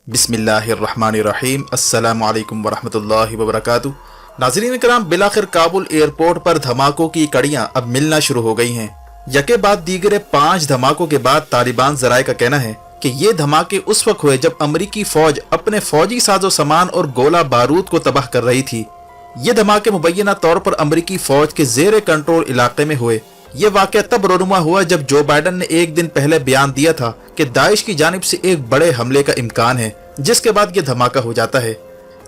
बिस्मिल्लाहिर्रहमानिर्रहीम। अस्सलामु अलैकुम वरहमतुल्लाहि वबरकातुहू। नाज़रीन कराम, बिलाखिर काबुल एयरपोर्ट पर धमाकों की कड़ियां अब मिलना शुरू हो गई हैं। यके बाद दीगरे 5 धमाकों के बाद तालिबान ज़राए का कहना है कि ये धमाके उस वक्त हुए जब अमरीकी फौज अपने फौजी साजो सामान और गोला बारूद को तबाह कर रही थी। ये धमाके मुबैना तौर पर अमरीकी फौज के जेर कंट्रोल इलाके में हुए। ये वाक़या तब रोनुमा हुआ जब जो बाइडन ने एक दिन पहले बयान दिया था कि दाइश की जानिब से एक बड़े हमले का इम्कान है, जिसके बाद ये धमाका हो जाता है।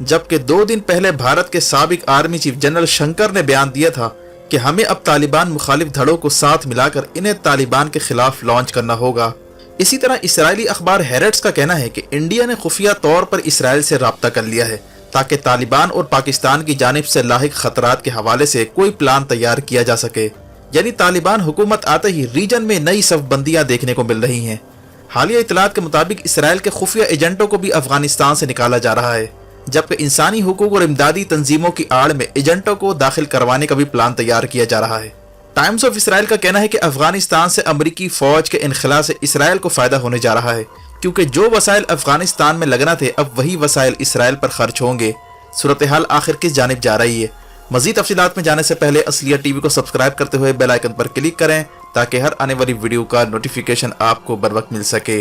जबकि 2 दिन पहले भारत के साबिक आर्मी चीफ जनरल शंकर ने बयान दिया था कि हमें अब तालिबान मुखालिफ धड़ों को साथ मिलाकर इन्हें तालिबान के खिलाफ लॉन्च करना होगा। इसी तरह इसराइली अखबार हेरेट्स का कहना है कि इंडिया ने खुफिया तौर पर इसराइल से राब्ता कर लिया है ताकि तालिबान और पाकिस्तान की जानिब से लाहिक खतरात के हवाले से कोई प्लान तैयार किया जा सके। यानी तालिबान हुकूमत आते ही रीजन में नई सफबंदियां देखने को मिल रही हैं। हालिया इतलात के मुताबिक इसराइल के खुफिया एजेंटों को भी अफगानिस्तान से निकाला जा रहा है, जबकि इंसानी हुकूक और इमदादी तंजीमों की आड़ में एजेंटों को दाखिल करवाने का भी प्लान तैयार किया जा रहा है। टाइम्स ऑफ इसराइल का कहना है कि अफगानिस्तान से अमरीकी फौज के इनखला से इसराइल को फायदा होने जा रहा है, क्योंकि जो वसाइल अफगानिस्तान में लगना थे अब वही वसाइल इसराइल पर खर्च होंगे। सूरत हाल आखिर किस जानिब जा रही है? मजीद तफसीलात में जाने से पहले असलियत टीवी को सब्सक्राइब करते हुए बेल आइकन पर क्लिक करें ताकि हर आने वाली वीडियो का नोटिफिकेशन आपको बर वक्त मिल सके।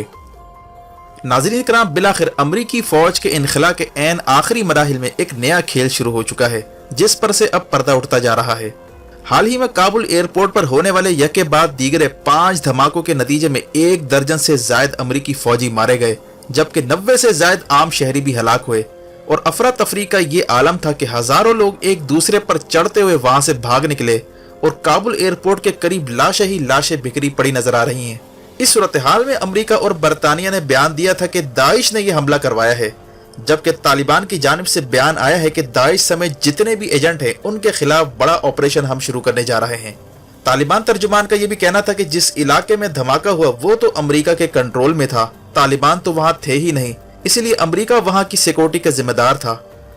नाज़रीन कराम, बिलाखिर अमरीकी फौज के इनखला के ऐन आखिरी मराहिल में एक नया खेल शुरू हो चुका है, जिस पर से अब पर्दा उठता जा रहा है। हाल ही में काबुल एयरपोर्ट पर होने वाले यके बाद दीगरे 5 धमाकों के नतीजे में 1 दर्जन से जायद अमरीकी फौजी मारे गए, जबकि 90 से जायद आम शहरी भी हलाक हुए। और अफरा तफरी का ये आलम था कि हजारों लोग एक दूसरे पर चढ़ते हुए वहां से भाग निकले और काबुल एयरपोर्ट के करीब लाशें ही लाशें बिखरी पड़ी नजर आ रही हैं। इस सूरत हाल में अमरीका और बरतानिया ने बयान दिया था कि दाइश ने यह हमला करवाया है, जबकि तालिबान की जानिब से बयान आया है कि दाइश समेत जितने भी एजेंट हैं उनके खिलाफ बड़ा ऑपरेशन हम शुरू करने जा रहे हैं। तालिबान तर्जुमान का यह भी कहना था कि जिस इलाके में धमाका हुआ वो तो अमरीका के कंट्रोल में था, तालिबान तो वहां थे ही नहीं, इसलिए अमरीका वहां की सिक्योरिटी का जिम्मेदार था।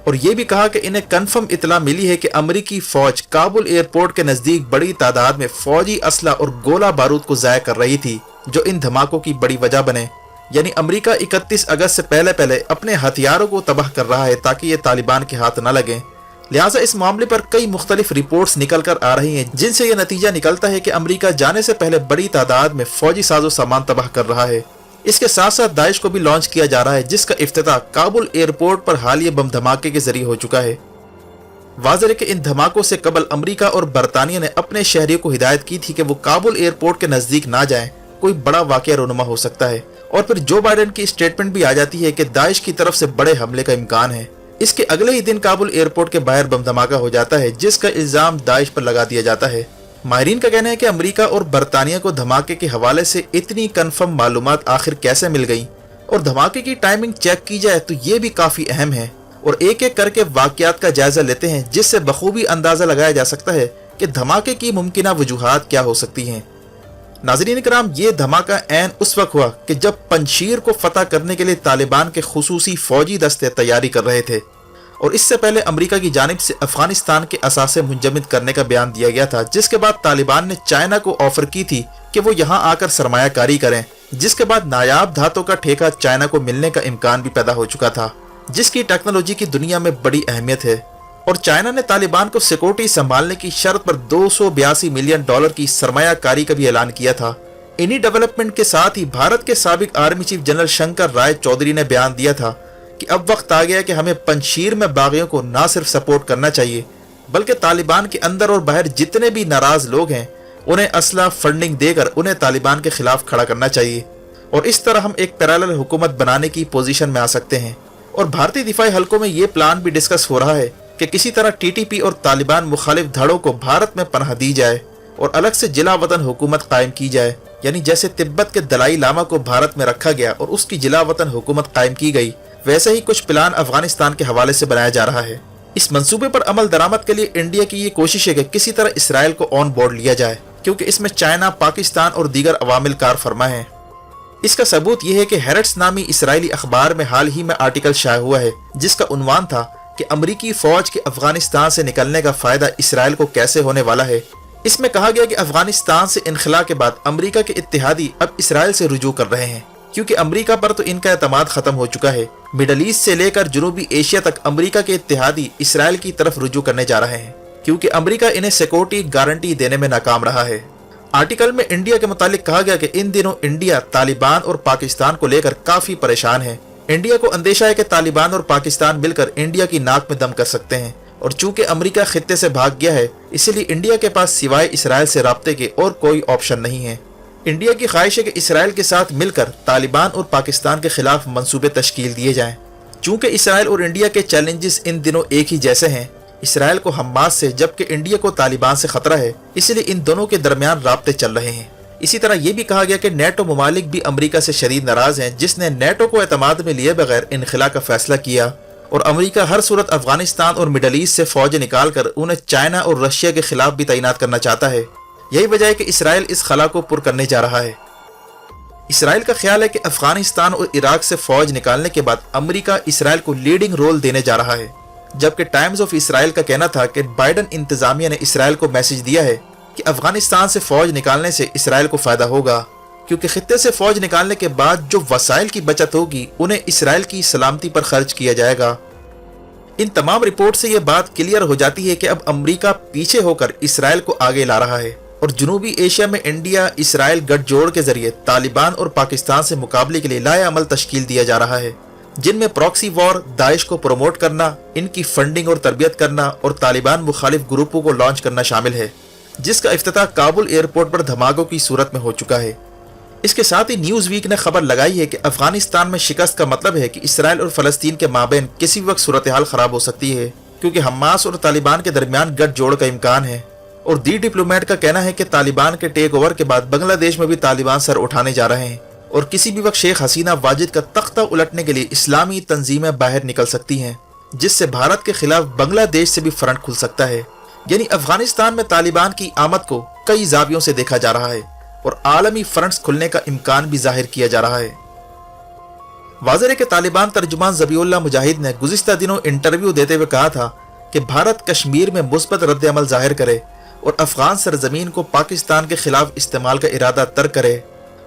और ये भी कहा कि इन्हें कन्फर्म इतला मिली है कि अमरीकी फौज काबुल एयरपोर्ट के नजदीक बड़ी तादाद में फौजी असला और गोला बारूद को ज़ाया कर रही थी, जो इन धमाकों की बड़ी वजह बने। यानी अमरीका 31 अगस्त से पहले अपने हथियारों को तबाह कर रहा है ताकि ये तालिबान के हाथ न लगे। लिहाजा इस मामले पर कई मुख्तलिफ रिपोर्ट्स निकल कर आ रही हैं, जिनसे यह नतीजा निकलता है कि अमरीका जाने से पहले बड़ी तादाद में फौजी साजो सामान तबाह कर रहा है। इसके साथ साथ दाइश को भी लॉन्च किया जा रहा है, जिसका इफ्तिताह काबुल एयरपोर्ट पर हालिया बम धमाके के जरिए हो चुका है। वाज़ेह है कि इन धमाकों से कबल अमरीका और बरतानिया ने अपने शहरियों को हिदायत की थी कि वो काबुल एयरपोर्ट के नजदीक ना जाएं, कोई बड़ा वाकया रोनुमा हो सकता है। और फिर जो बाइडन की स्टेटमेंट भी आ जाती है कि दाइश की तरफ से बड़े हमले का इम्कान है। इसके अगले ही दिन काबुल एयरपोर्ट के बाहर बम धमाका हो जाता है, जिसका इल्जाम दाइश पर लगा दिया जाता है। माहिरीन का कहना है कि अमरीका और बरतानिया को धमाके के हवाले से इतनी कन्फर्म मालूमात आखिर कैसे मिल गई, और धमाके की टाइमिंग चेक की जाए तो ये भी काफी अहम है। और एक एक करके वाकयात का जायजा लेते हैं, जिससे बखूबी अंदाजा लगाया जा सकता है कि धमाके की मुमकिना वजूहात क्या हो सकती हैं। नाज़रीन कराम, ये धमाका ऐन उस वक्त हुआ कि जब पंजशीर को फतह करने के लिए तालिबान के खुसूसी फौजी दस्ते तैयारी कर रहे थे, और इससे पहले अमरीका की जानिब से अफगानिस्तान के असासे मुंजमद करने का बयान दिया गया था, जिसके बाद तालिबान ने चाइना को ऑफर की थी कि वो यहाँ आकर सरमायाकारी करें, जिसके बाद नायाब धातों का ठेका चाइना को मिलने का इम्कान भी पैदा हो चुका था, जिसकी टेक्नोलॉजी की दुनिया में बड़ी अहमियत है। और चाइना ने तालिबान को सिक्योरिटी संभालने की शर्त पर $282 मिलियन की सरमायाकारी का भी ऐलान किया था। इन्हीं डेवलपमेंट के साथ ही भारत के साबिक army chief general Shankar Rai Chaudhary ने बयान दिया था कि अब वक्त आ गया कि हमें पंजशीर में बागियों को ना सिर्फ सपोर्ट करना चाहिए, बल्कि तालिबान के अंदर और बाहर जितने भी नाराज लोग हैं उन्हें असला फंडिंग देकर उन्हें तालिबान के खिलाफ खड़ा करना चाहिए। और इस तरह हम एक पैरेलल हुकूमत बनाने की पोजीशन में आ सकते हैं। और भारतीय दिफाई हलकों में ये प्लान भी डिस्कस हो रहा है कि किसी तरह टीटीपी और तालिबान मुखालिफ धड़ों को भारत में पनाह दी जाए और अलग से जिला वतन हुकूमत कायम की जाए। यानी जैसे तिब्बत के दलाई लामा को भारत में रखा गया और उसकी जिला वतन हुकूमत कायम की गई, वैसे ही कुछ प्लान अफगानिस्तान के हवाले से बनाया जा रहा है। इस मंसूबे पर अमल दरामद के लिए इंडिया की ये कोशिश है कि किसी तरह इसराइल को ऑन बोर्ड लिया जाए, क्योंकि इसमें चाइना, पाकिस्तान और दीगर अवामिल कार फरमा है। इसका सबूत यह है कि हेरेट्स नामी इसराइली अखबार में हाल ही में आर्टिकल शाया हुआ है, जिसका उन्वान था कि अमरीकी फौज के अफगानिस्तान से निकलने का फायदा इसराइल को कैसे होने वाला है। इसमें कहा गया कि अफगानिस्तान से इनखला के बाद अमरीका के इत्तेहादी अब इसराइल से रुजू कर रहे हैं। क्योंकि अमेरिका पर तो इनका एतमाद खत्म हो चुका है। मिडल ईस्ट से लेकर जनूबी एशिया तक अमेरिका के इत्तेहादी इसराइल की तरफ रुजू करने जा रहे हैं, क्योंकि अमेरिका इन्हें सिक्योरिटी गारंटी देने में नाकाम रहा है। आर्टिकल में इंडिया के मुतालिक कहा गया कि इन दिनों इंडिया तालिबान और पाकिस्तान को लेकर काफी परेशान है। इंडिया को अंदेशा है कि तालिबान और पाकिस्तान मिलकर इंडिया की नाक में दम कर सकते हैं, और चूंकि अमेरिका खित्ते से भाग गया है, इसलिए इंडिया के पास सिवाय इसराइल से राब्ते के और कोई ऑप्शन नहीं है। इंडिया की ख्वाहिश है कि इसराइल के साथ मिलकर तालिबान और पाकिस्तान के खिलाफ मंसूबे तश्कील दिए जाएं। चूंकि इसराइल और इंडिया के चैलेंजेस इन दिनों एक ही जैसे हैं, इसराइल को हमास से जबकि इंडिया को तालिबान से खतरा है, इसलिए इन दोनों के दरमियान राब्ते चल रहे हैं। इसी तरह ये भी कहा गया कि नेटो ममालिक भी अमेरिका से शदीद नाराज हैं, जिसने नेटो को एतमाद में लिए बगैर इनखला का फैसला किया, और अमेरिका हर सूरत अफगानिस्तान और मिडल ईस्ट से फौज निकाल कर उन्हें चाइना और रशिया के खिलाफ भी तैनात करना चाहता है। यही वजह है कि इसराइल इस खला को पुर करने जा रहा है। इसराइल का ख्याल है कि अफगानिस्तान और इराक से फौज निकालने के बाद अमेरिका इसराइल को लीडिंग रोल देने जा रहा है, जबकि टाइम्स ऑफ इसराइल का कहना था कि बाइडन इंतजामिया ने इसराइल को मैसेज दिया है कि अफगानिस्तान से फौज निकालने से इसराइल को फायदा होगा, क्योंकि खित्ते से फौज निकालने के बाद जो वसाइल की बचत होगी उन्हें इसराइल की सलामती पर खर्च किया जाएगा। इन तमाम रिपोर्ट से यह बात क्लियर हो जाती है कि अब अमेरिका पीछे होकर इसराइल को आगे ला रहा है, और जनूबी एशिया में इंडिया इसराइल गठजोड़ के जरिए तालिबान और पाकिस्तान से मुकाबले के लिए लाए अमल तश्कील दिया जा रहा है, जिनमें प्रॉक्सी वॉर, दाइश को प्रमोट करना, इनकी फंडिंग और तरबियत करना और तालिबान मुखालिफ ग्रुपों को लॉन्च करना शामिल है, जिसका इफ्तिताह काबुल एयरपोर्ट पर धमाकों की सूरत में हो चुका है। इसके साथ ही न्यूज़ वीक ने खबर लगाई है कि अफगानिस्तान में शिकस्त का मतलब है कि इसराइल और फलस्तीन के माबैन किसी वक्त सूरत हाल खराब हो सकती है, क्योंकि हमास और तालिबान के दरमियान गठजोड़ का इम्कान है। और दी डिप्लोमेट का कहना है कि तालिबान के टेक ओवर के बाद बांग्लादेश में भी तालिबान सर उठाने जा रहे हैं, और किसी भी वक्त शेख हसीना वाजिद का तख्ता उलटने के लिए इस्लामी तंजीमें बाहर निकल सकती हैं, जिससे भारत के खिलाफ बांग्लादेश से भी फ्रंट खुल सकता है। यानी अफगानिस्तान में तालिबान की आमद को कई जावियों से देखा जा रहा है, और आलमी फ्रंट्स खुलने का इम्कान भी जाहिर किया जा रहा है। वाज़ेह है कि तालिबान तर्जुमान ज़बीउल्लाह मुजाहिद ने गुज़िश्ता दिनों इंटरव्यू देते हुए कहा था कि भारत कश्मीर में मुस्बत रद्द अमल जाहिर करे और अफगान सरजमीन को पाकिस्तान के खिलाफ इस्तेमाल का इरादा तर्क करे।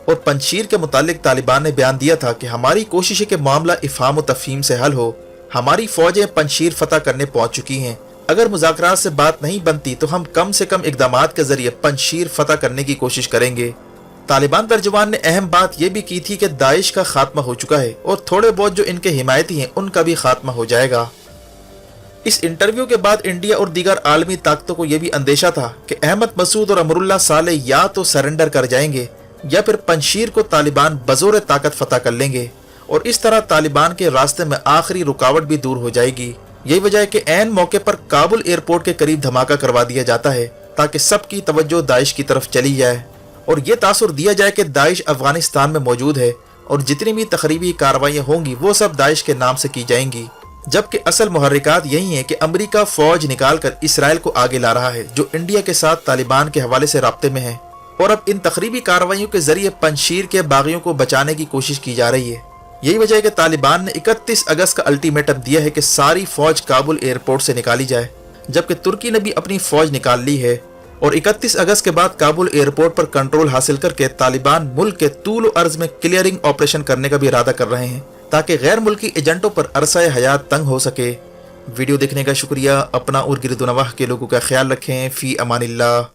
और पंजशीर के मुतालिक तालिबान ने बयान दिया था कि हमारी कोशिश है कि मामला इफ़हाम व तफ़हीम से हल हो। हमारी फौजें पंजशीर फतह करने पहुंच चुकी हैं। अगर मुज़ाकरात से बात नहीं बनती तो हम कम से कम इक़दामात के जरिए पंजशीर फतह करने की कोशिश करेंगे। तालिबान तर्जुमान ने अहम बात यह भी की थी कि दाइश का खात्मा हो चुका है और थोड़े बहुत जो इनके हिमायती हैं उनका भी खात्मा हो जाएगा। इस इंटरव्यू के बाद इंडिया और दीगर आलमी ताकतों को यह भी अंदेशा था कि अहमद मसूद और अमरुल्लाह सालेह या तो सरेंडर कर जाएंगे या फिर पंजशीर को तालिबान बजोर ताकत फतह कर लेंगे, और इस तरह तालिबान के रास्ते में आखिरी रुकावट भी दूर हो जाएगी। यही वजह है कि ऐन मौके पर काबुल एयरपोर्ट के करीब धमाका करवा दिया जाता है ताकि सबकी तवज्जो दाइश की तरफ चली जाए और ये तासुर दिया जाए कि दाइश अफगानिस्तान में मौजूद है और जितनी भी तखरीबी कार्रवाइयाँ होंगी वो सब दाइश के नाम से की जाएंगी। जबकि असल मुहर्रिकात यही है कि अमेरिका फौज निकाल कर इसराइल को आगे ला रहा है, जो इंडिया के साथ तालिबान के हवाले से राब्ते में है, और अब इन तखरीबी कार्रवाइयों के जरिए पंजशीर के बागियों को बचाने की कोशिश की जा रही है। यही वजह है कि तालिबान ने 31 अगस्त का अल्टीमेटम दिया है कि सारी फौज काबुल एयरपोर्ट से निकाली जाए, जबकि तुर्की ने भी अपनी फौज निकाल ली है और 31 अगस्त के बाद काबुल एयरपोर्ट पर कंट्रोल हासिल करके तालिबान मुल्क के तूल अर्ज में क्लियरिंग ऑपरेशन करने का भी इरादा कर रहे हैं ताकि गैर मुल्की एजेंटों पर अरसा हयात तंग हो सके। वीडियो देखने का शुक्रिया। अपना और गिरदुनवाह के लोगों का ख्याल रखें। फी अमानिल्लाह।